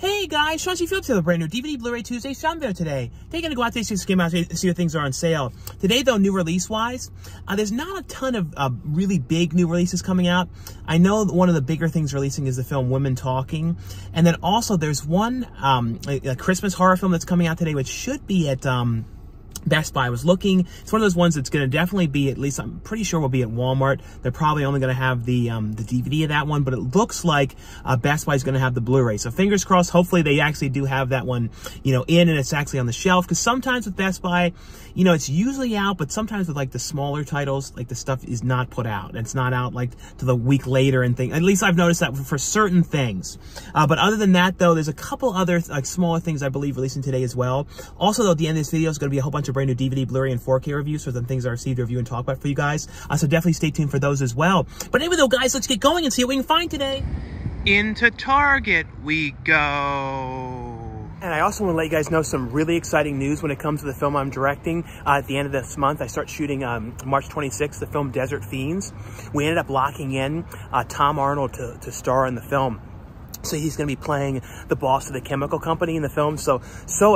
Hey guys, Sean C. Phillips here with a brand new DVD Blu-ray Tuesday film video today. Taking a go out today to skim out to see what things are on sale. Today though, new release-wise, there's not a ton of really big new releases coming out. I know that one of the bigger things releasing is the film Women Talking. And then also there's one a Christmas horror film that's coming out today, which should be at Best Buy. I was looking. It's one of those ones that's going to definitely be, at least I'm pretty sure will be at Walmart. They're probably only going to have the DVD of that one, but it looks like Best Buy is going to have the Blu-ray. So fingers crossed, hopefully they actually do have that one, you know, in and it's actually on the shelf. Because sometimes with Best Buy, you know, it's usually out, but sometimes with like the smaller titles, like the stuff is not put out. It's not out like to the week later and things. At least I've noticed that for certain things. But other than that though, there's a couple other like smaller things I believe releasing today as well. Also though, at the end of this video is going to be a whole bunch of brand new DVD, Blu-ray, and 4K reviews for the things I received to review and talk about for you guys. So definitely stay tuned for those as well. But anyway though, guys, let's get going and see what we can find today. Into Target we go. And I also want to let you guys know some really exciting news when it comes to the film I'm directing. At the end of this month, I start shooting March 26th, the film Desert Fiends. We ended up locking in Tom Arnold to star in the film. So he's going to be playing the boss of the chemical company in the film. So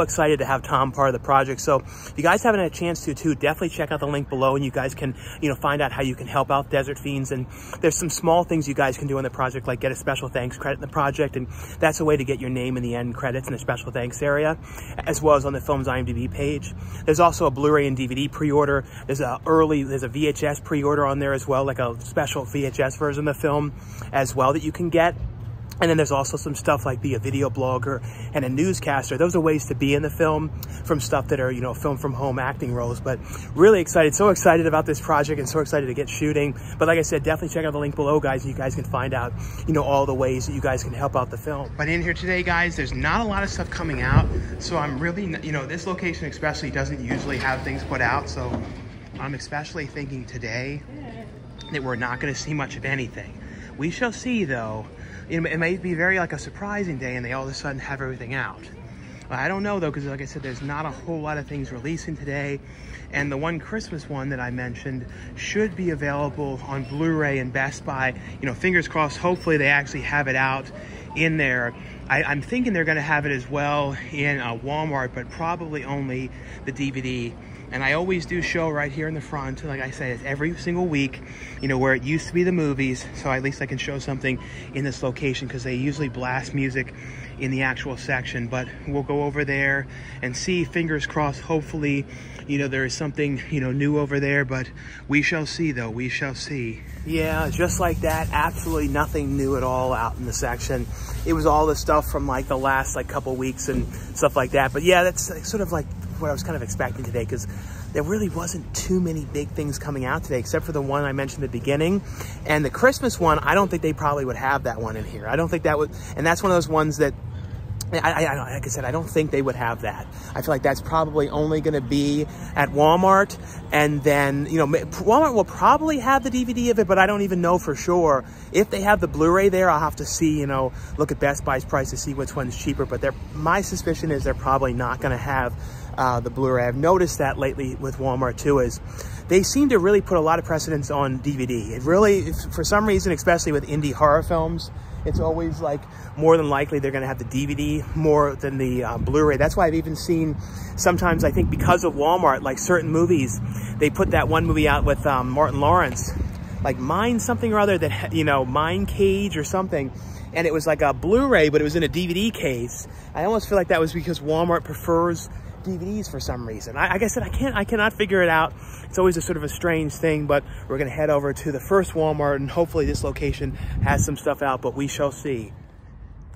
excited to have Tom part of the project. So if you guys haven't had a chance to, definitely check out the link below and you guys can, you know, find out how you can help out Desert Fiends. And there's some small things you guys can do in the project, like get a special thanks credit in the project. And that's a way to get your name in the end credits in the special thanks area, as well as on the film's IMDb page. There's also a Blu-ray and DVD pre-order. There's a VHS pre-order on there as well, like a special VHS version of the film as well that you can get. And then there's also some stuff like be a video blogger and a newscaster. Those are ways to be in the film from stuff that are, you know, film from home acting roles. But really excited, so excited about this project and so excited to get shooting. But like I said, definitely check out the link below, guys, and you guys can find out, you know, all the ways that you guys can help out the film. But in here today, guys, there's not a lot of stuff coming out. So I'm really, you know, this location especially doesn't usually have things put out. So I'm especially thinking today that we're not going to see much of anything. We shall see, though. It may be very like a surprising day and they all of a sudden have everything out. I don't know though, because like I said, there's not a whole lot of things releasing today. And the one Christmas one that I mentioned should be available on Blu-ray and Best Buy. You know, fingers crossed, hopefully they actually have it out in there. I'm thinking they're going to have it as well in Walmart, but probably only the DVD. And I always do show right here in the front, like I say, it's every single week, you know, where it used to be the movies. So at least I can show something in this location because they usually blast music in the actual section. But we'll go over there and see, fingers crossed, hopefully, you know, there is something, you know, new over there. But we shall see, though. We shall see. Yeah, just like that, absolutely nothing new at all out in the section. It was all the stuff from like the last like couple weeks and stuff like that. But yeah, that's sort of like what I was kind of expecting today, because there really wasn't too many big things coming out today, except for the one I mentioned at the beginning. And the Christmas one, I don't think they probably would have that one in here. I don't think that would, and that's one of those ones that, like I said, I don't think they would have that. I feel like that's probably only going to be at Walmart. And then, you know, Walmart will probably have the DVD of it, but I don't even know for sure. If they have the Blu-ray there, I'll have to see, you know, look at Best Buy's price to see which one's cheaper. But my suspicion is they're probably not going to have the Blu-ray. I've noticed that lately with Walmart too, is they seem to really put a lot of precedence on DVD. It really, for some reason, especially with indie horror films, it's always like more than likely they're going to have the DVD more than the Blu-ray. That's why I've even seen sometimes, I think because of Walmart, like certain movies, they put that one movie out with Martin Lawrence, like Mind something or other, that, you know, Mind Cage or something. And it was like a Blu-ray, but it was in a DVD case. I almost feel like that was because Walmart prefers DVDs for some reason. Like I said, I cannot figure it out. It's always a sort of a strange thing, but we're going to head over to the first Walmart and hopefully this location has some stuff out, but we shall see.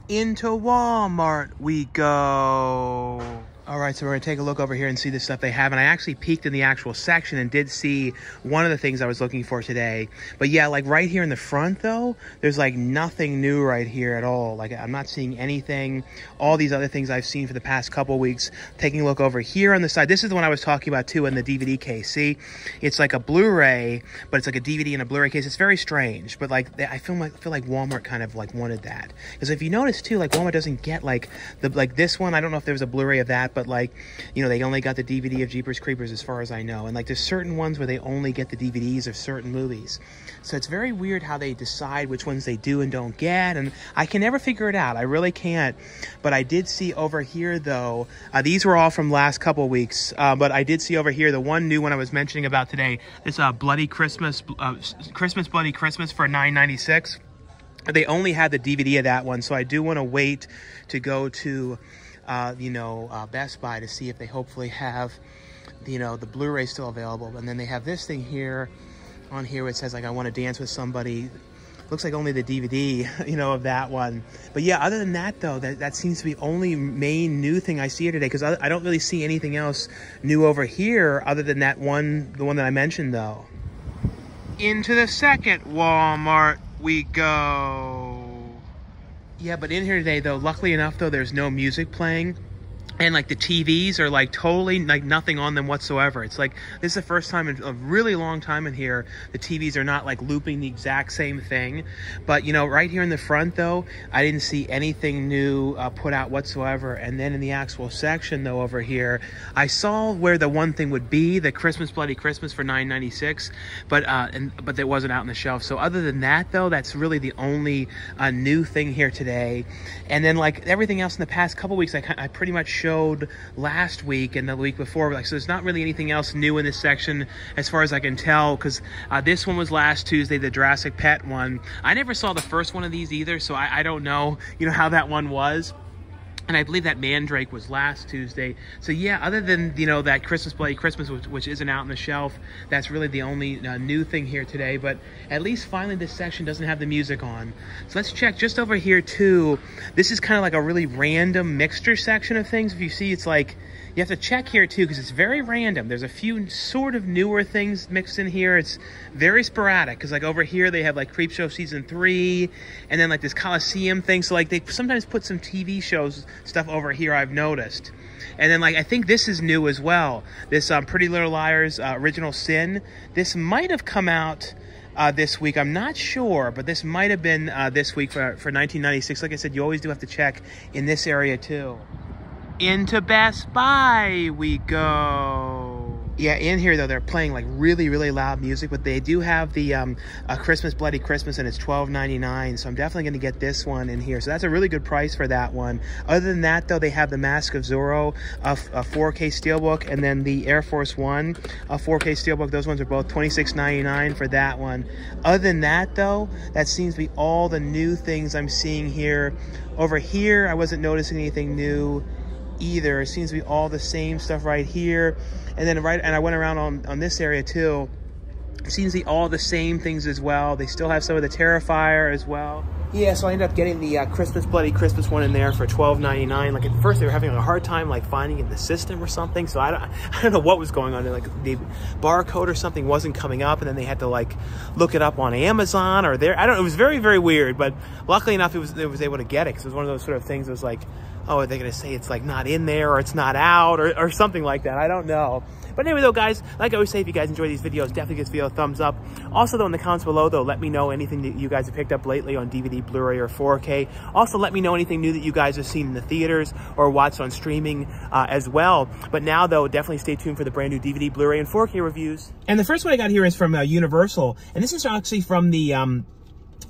Into Walmart we go. All right, so we're gonna take a look over here and see the stuff they have. And I actually peeked in the actual section and did see one of the things I was looking for today. But yeah, like right here in the front though, there's like nothing new right here at all. Like I'm not seeing anything. All these other things I've seen for the past couple weeks. Taking a look over here on the side. This is the one I was talking about too in the DVD case. See, it's like a Blu-ray, but it's like a DVD in a Blu-ray case. It's very strange, but like I feel like Walmart kind of like wanted that. Because if you notice too, like Walmart doesn't get like this one. I don't know if there was a Blu-ray of that, but like, you know, they only got the DVD of Jeepers Creepers as far as I know. And like there's certain ones where they only get the DVDs of certain movies. So it's very weird how they decide which ones they do and don't get. And I can never figure it out. I really can't. But I did see over here though, these were all from last couple weeks. But I did see over here the one new one I was mentioning about today. This Bloody Christmas, Christmas Bloody Christmas for $9.96. They only had the DVD of that one, so I do want to wait to go to, you know, Best Buy to see if they hopefully have, you know, the Blu-ray still available. And then they have this thing here, on here where it says, like, I want to dance with somebody. Looks like only the DVD, you know, of that one. But yeah, other than that, though, that seems to be only main new thing I see here today, because I don't really see anything else new over here other than that one, the one that I mentioned, though. Into the second Walmart we go. Yeah, but in here today, though, luckily enough, though, there's no music playing. And like the TVs are like totally like nothing on them whatsoever. It's like this is the first time in a really long time in here the TVs are not like looping the exact same thing. But you know, right here in the front though, I didn't see anything new put out whatsoever. And then in the actual section though over here, I saw where the one thing would be, the Christmas Bloody Christmas for $9.96, but that wasn't out on the shelf. So other than that though, that's really the only new thing here today. And then like everything else in the past couple weeks, I pretty much showed last week and the week before, like, so there's not really anything else new in this section as far as I can tell, because this one was last Tuesday, the Jurassic Pet one. I never saw the first one of these either, so I don't know, you know, how that one was. And I believe that Mandrake was last Tuesday. So yeah, other than, you know, that Christmas Bloody Christmas, which isn't out on the shelf, that's really the only new thing here today. But at least finally this section doesn't have the music on. So let's check just over here too. This is kind of like a really random mixture section of things. If you see, it's like, you have to check here too, because it's very random. There's a few sort of newer things mixed in here. It's very sporadic, because like over here they have like Creepshow Season 3, and then like this Coliseum thing. So like they sometimes put some TV shows stuff over here, I've noticed. And then like I think this is new as well. This Pretty Little Liars Original Sin. This might have come out this week. I'm not sure, but this might have been this week for $19.96. Like I said, you always do have to check in this area too. Into Best Buy we go. Yeah, in here though, they're playing like really, really loud music, but they do have the Christmas Bloody Christmas, and it's $12.99. So I'm definitely going to get this one in here. So that's a really good price for that one. Other than that though, they have the Mask of Zorro, a 4K Steelbook, and then the Air Force One, a 4K Steelbook. Those ones are both $26.99 for that one. Other than that though, that seems to be all the new things I'm seeing here. Over here, I wasn't noticing anything new either. It seems to be all the same stuff right here. And then and I went around on this area too. It seems to be all the same things as well. They still have some of the Terrifier as well. Yeah, so I ended up getting the Christmas Bloody Christmas one in there for $12.99. Like at first they were having a hard time like finding it in the system or something. So I don't know what was going on. Like the barcode or something wasn't coming up, and then they had to like look it up on Amazon or there. I don't know. It was very, very weird. But luckily enough, it was able to get it, because it was one of those sort of things that was like, oh, are they going to say it's like not in there, or it's not out, or something like that? I don't know. But anyway, though, guys, like I always say, if you guys enjoy these videos, definitely give this video a thumbs up. Also, though, in the comments below, though, let me know anything that you guys have picked up lately on DVD, Blu-ray, or 4K. Also, let me know anything new that you guys have seen in the theaters or watched on streaming as well. But now, though, definitely stay tuned for the brand new DVD, Blu-ray, and 4K reviews. And the first one I got here is from Universal, and this is actually from the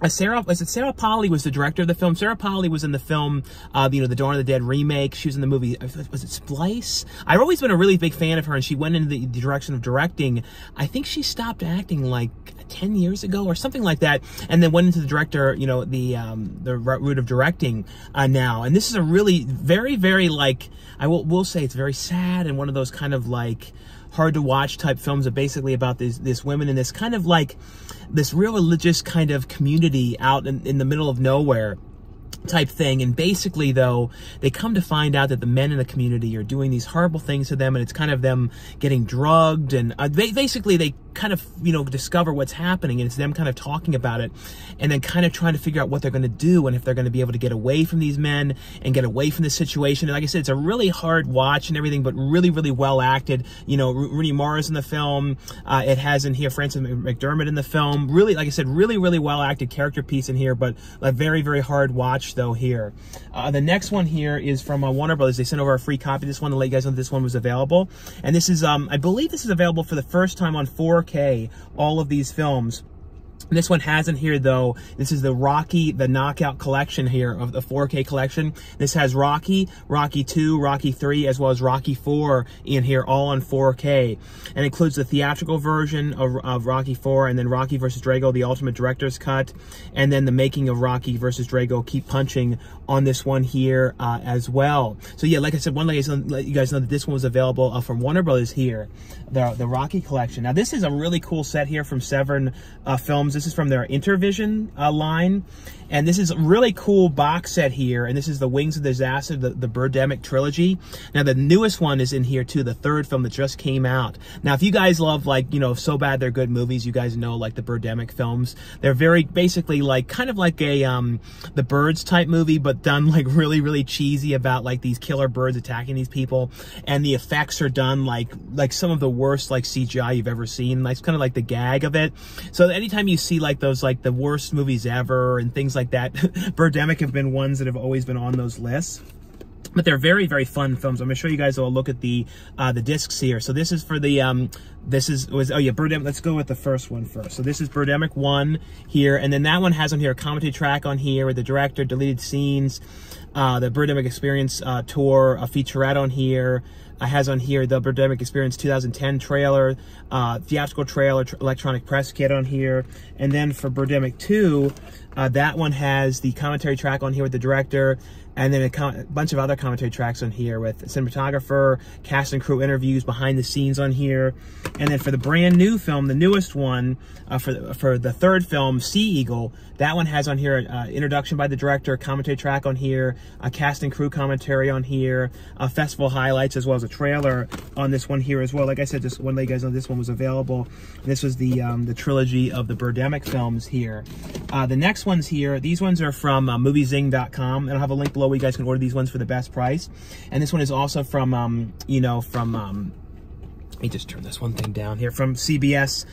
Sarah Polley was the director of the film. Sarah Polley was in the film, you know, the Dawn of the Dead remake. She was in the movie, was it Splice? I've always been a really big fan of her, and she went into the direction of directing. I think she stopped acting like 10 years ago or something like that, and then went into the director, you know, the route of directing now. And this is a really very, very, like, I will say it's very sad, and one of those kind of like hard to watch type films are basically about this women in this kind of like this real religious kind of community out in the middle of nowhere type thing. And basically though, they come to find out that the men in the community are doing these horrible things to them, and it's kind of them getting drugged, and basically they kind of, you know, discover what's happening, and it's them kind of talking about it, and then kind of trying to figure out what they're going to do, and if they're going to be able to get away from these men and get away from this situation. And like I said, it's a really hard watch and everything, but really, really well acted. You know, Rooney Mara's in the film. It has in here Frances McDermott in the film. Really, like I said, really, really well acted character piece in here, but a very, very hard watch though here. The next one here is from Warner Brothers. They sent over a free copy of this one to let you guys know that this one was available. And this is, I believe this is available for the first time on 4K, all of these films. This one has in here, though, this is the Knockout collection here, of the 4K collection. This has Rocky, Rocky 2, Rocky 3, as well as Rocky 4 in here, all on 4K. And it includes the theatrical version of Rocky 4, and then Rocky vs. Drago, the Ultimate Director's Cut, and then the making of Rocky vs. Drago, Keep Punching, on this one here as well. So yeah, like I said, let you guys know that this one was available from Warner Brothers here, the Rocky collection. Now this is a really cool set here from Severin Films. This is from their Intervision line, and this is a really cool box set here, and this is the Wings of Disaster, the Birdemic trilogy. Now the newest one is in here too, the third film that just came out. Now if you guys love, like, you know, So Bad They're Good movies, you guys know, like, the Birdemic films. They're very basically like kind of like a the Birds type movie, but done like really, really cheesy, about like these killer birds attacking these people, and the effects are done like some of the worst like CGI you've ever seen. Like, it's kind of like the gag of it. So anytime you see like those, like the worst movies ever and things like that, Birdemic have been ones that have always been on those lists. But they're very, very fun films. I'm going to show you guys a look at the discs here. So this is for the Birdemic. Let's go with the first one first. So this is Birdemic 1 here, and then that one has on here a commentary track on here with the director, deleted scenes, the Birdemic Experience tour, a featurette on here. Has on here the Birdemic Experience 2010 trailer, theatrical trailer, electronic press kit on here. And then for Birdemic 2, that one has the commentary track on here with the director, and then a bunch of other commentary tracks on here with cinematographer, cast and crew interviews, behind the scenes on here. And then for the brand new film, the newest one, for the third film, Sea Eagle, that one has on here introduction by the director, commentary track on here, a cast and crew commentary on here, festival highlights, as well as a trailer on this one here as well. Like I said, just want to let you guys know this one was available. This was the trilogy of the Birdemic films here. The next ones here, these ones are from moviezing.com, and I'll have a link below where you guys can order these ones for the best price. And this one is also from, let me just turn this one thing down here, from CBS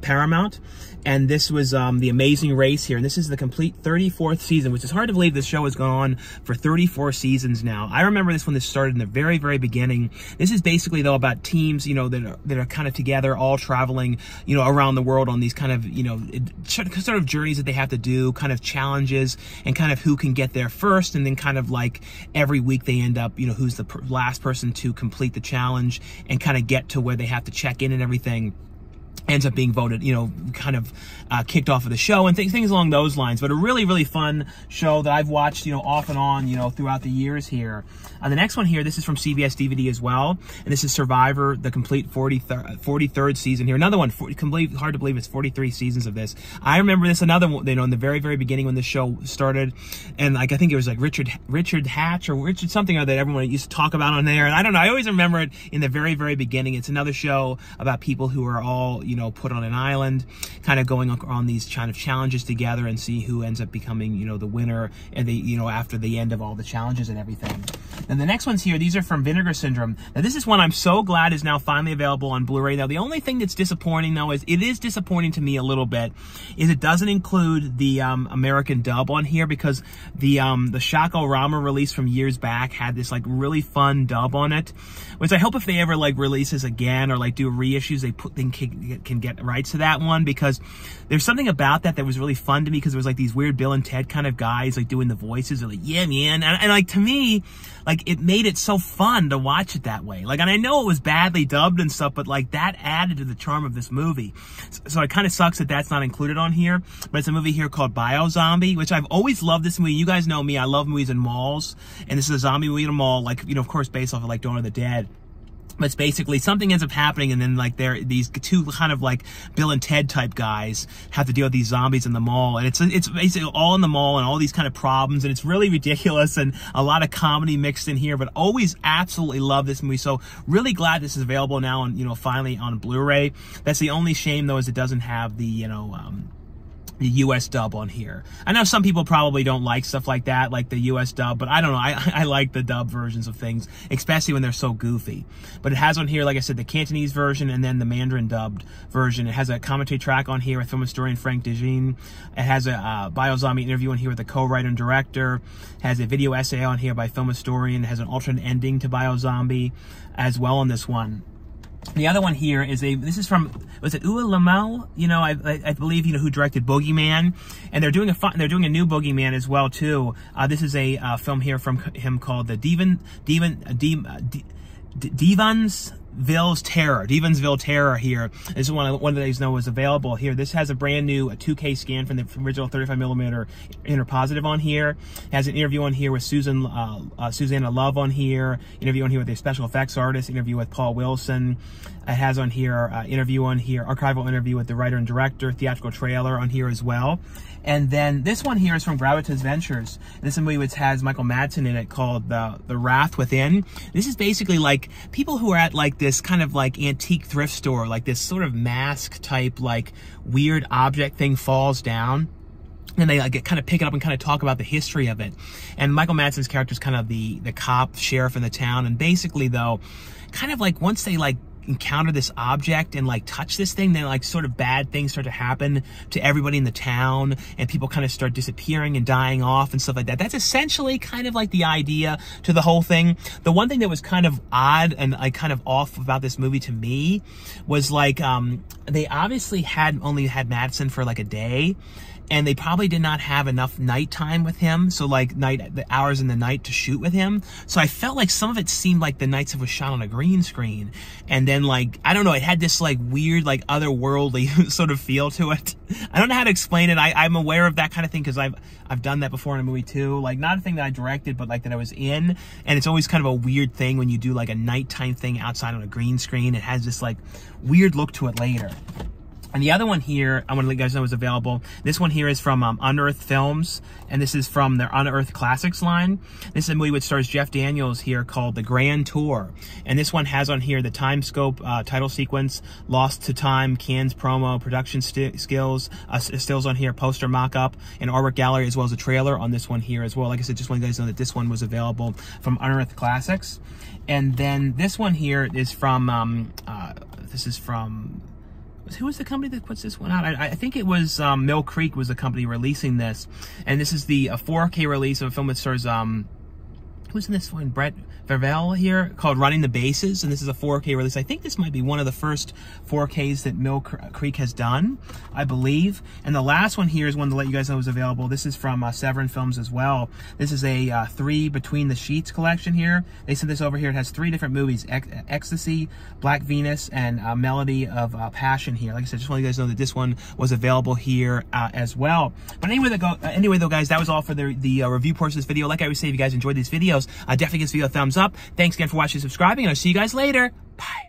Paramount. And this was The Amazing Race here. And this is the complete 34th season, which is hard to believe this show has gone on for 34 seasons now. I remember this when this started in the very, very beginning. This is basically, though, about teams, you know, that are kind of together, all traveling, you know, around the world on these kind of, you know, sort of journeys that they have to do, kind of challenges, and kind of who can get there first. And then kind of like every week they end up, you know, who's the last person to complete the challenge and kind of get to where they have to check in and everything. Ends up being voted, you know, kind of kicked off of the show, and things along those lines. But a really, really fun show that I've watched, you know, off and on, you know, throughout the years here. The next one here, this is from CBS DVD as well, and this is Survivor, the complete 43rd season here. Another one, hard to believe it's 43 seasons of this. I remember this, another one, you know, in the very, very beginning when this show started, and like I think it was like Richard Hatch or Richard something that everyone used to talk about on there. And I don't know, I always remember it in the very, very beginning. It's another show about people who are all, you know, put on an island, kind of going on these kind of challenges together, and see who ends up becoming, you know, the winner, and they, you know, after the end of all the challenges and everything. And the next ones here, these are from Vinegar Syndrome. Now this is one I'm so glad is now finally available on Blu-ray. Now the only thing that's disappointing, though, is it is disappointing to me a little bit, is it doesn't include the American dub on here, because the Shaco-Rama release from years back had this like really fun dub on it, which I hope if they ever like release this again or like do reissues, they can get rights to that one, because there's something about that was really fun to me, because there was like these weird Bill and Ted kind of guys like doing the voices. They're like, yeah, man. And like, to me, like, it made it so fun to watch it that way. Like, and I know it was badly dubbed and stuff, but like that added to the charm of this movie. So it kind of sucks that that's not included on here. But it's a movie here called Biozombie, which I've always loved this movie. You guys know me, I love movies in malls, and this is a zombie movie in a mall, like, you know, of course, based off of like Dawn of the Dead. But it's basically something ends up happening, and then like these two kind of like Bill and Ted type guys have to deal with these zombies in the mall, and it's basically all in the mall and all these kind of problems, and it's really ridiculous and a lot of comedy mixed in here. But always absolutely love this movie, so really glad this is available now on, you know, finally on Blu-ray. That's the only shame though, is it doesn't have the, you know, the US dub on here. I know some people probably don't like stuff like that, like the US dub, but I don't know. I like the dub versions of things, especially when they're so goofy. But it has on here, like I said, the Cantonese version and then the Mandarin dubbed version. It has a commentary track on here with film historian Frank Dejean. It has a bio-zombie interview on here with the co-writer and director. It has a video essay on here by film historian. It has an alternate ending to bio-zombie as well on this one. The other one here is this is from, was it Uwe Lamel? You know, I believe, you know, who directed Boogeyman, and they're doing a new Boogeyman as well too. This is a film here from him called the Devonsville Terror here. This is one of these know was available here. This has a brand new 2K scan from the original 35mm interpositive on here. It has an interview on here with Susanna Love on here. Interview on here with a special effects artist. Interview with Paul Wilson. It has on here interview on here, archival interview with the writer and director, theatrical trailer on here as well. And then this one here is from Gravitas Ventures. This is a movie which has Michael Madsen in it called the Wraith Within. This is basically like people who are at like this kind of like antique thrift store, like this sort of mask type like weird object thing falls down. And they like kind of pick it up and kind of talk about the history of it. And Michael Madsen's character is kind of the cop, sheriff in the town. And basically though, kind of like once they like encounter this object and like touch this thing, then like sort of bad things start to happen to everybody in the town, and people kind of start disappearing and dying off and stuff like that. That's essentially kind of like the idea to the whole thing. The one thing that was kind of odd and like kind of off about this movie to me was like they obviously only had Madsen for like a day, and they probably did not have enough nighttime with him, so like the hours in the night to shoot with him. So I felt like some of it seemed like the nights it was shot on a green screen, and then like I don't know, it had this like weird like otherworldly sort of feel to it. I don't know how to explain it. I'm aware of that kind of thing because I've done that before in a movie too. Like not a thing that I directed, but like that I was in, and it's always kind of a weird thing when you do like a nighttime thing outside on a green screen. It has this like weird look to it later. And the other one here, I want to let you guys know is available. This one here is from Unearthed Films, and this is from their Unearthed Classics line. This is a movie which stars Jeff Daniels here called The Grand Tour. And this one has on here the time scope, title sequence, Lost to Time, Cannes promo, production skills, stills on here, poster mock-up, and artwork gallery, as well as a trailer on this one here as well. Like I said, just want you guys to know that this one was available from Unearthed Classics. And then this one here is from, who was the company that puts this one out? I think it was Mill Creek was the company releasing this. And this is the 4K release of a film that stars, who's in this one? Brett Vervel here, called Running the Bases. And this is a 4K release. I think this might be one of the first 4Ks that Mill Creek has done, I believe. And the last one here is one to let you guys know is available. This is from Severin Films as well. This is a 3 Between the Sheets collection here. They sent this over here. It has 3 different movies, Ecstasy, Black Venus, and Melody of Passion here. Like I said, just want you guys to know that this one was available here as well. But anyway though, guys, that was all for the review portion of this video. Like I always say, if you guys enjoyed these videos, definitely give this video a thumbs up. Thanks again for watching and subscribing, and I'll see you guys later. Bye.